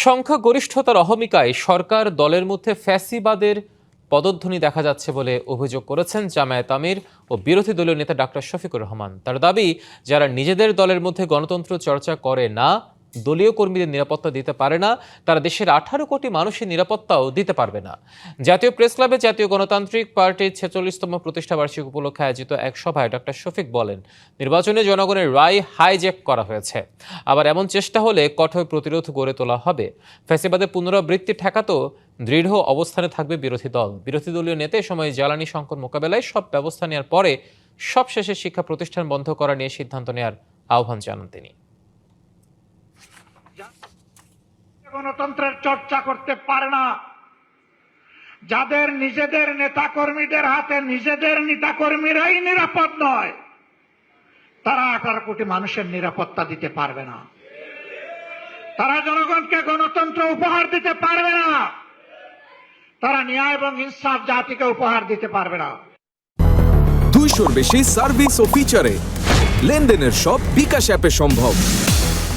সংখ্যাগরিষ্ঠতার অহমিকায় সরকার দলের মধ্যে ফ্যাসিবাদের পদধ্বনি দেখা যাচ্ছে বলে অভিযোগ করেছেন জামায়াত আমির ও বিরোধী দলীয় নেতা ডাক্তার শফিকুর রহমান। তার দাবি, যারা নিজেদের দলের মধ্যে গণতন্ত্র চর্চা করে না, দলীয় কর্মীদের নিরাপত্তা দিতে পারে না, তারা দেশের 18 কোটি মানুষের নিরাপত্তাও দিতে পারবে না। জাতীয় প্রেস ক্লাবে জাতীয় গণতান্ত্রিক পার্টির 46তম প্রতিষ্ঠাবার্ষিকী উপলক্ষে আয়োজিত এক সভায় ডাক্তার শফিক বলেন, নির্বাচনে জনগণের রায় হাইজ্যাক করা হয়েছে। আবার এমন চেষ্টা হলে কঠোর প্রতিরোধ গড়ে তোলা হবে। ফ্যাসিবাদের পুনরাবৃত্তি ঠেকাতেও দৃঢ় অবস্থানে থাকবে বিরোধী দল। বিরোধী দলীয় নেতা এ সময় জ্বালানি সংকট মোকাবেলায় সব ব্যবস্থা নেওয়ার পরে সবশেষে শিক্ষা প্রতিষ্ঠান বন্ধ করা নিয়ে সিদ্ধান্ত নেওয়ার আহ্বান জানান তিনি। গণতন্ত্রের চর্চা করতে পারে না, যাদের নিজেদের নেতাকর্মীদের হাতে নিজেদের নেতাকর্মীরাই নিরাপদ নয়, তারা 18 কোটি মানুষের নিরাপত্তা দিতে পারবে না। তারা জনগণকে গণতন্ত্র উপহার দিতে পারবে না। তারা ন্যায় এবং ইনসাফ জাতিকে উপহার দিতে পারবে না। 200-র বেশি সার্ভিস ও ফিচারে লেনদেনের সব বিকাশ অ্যাপে সম্ভব।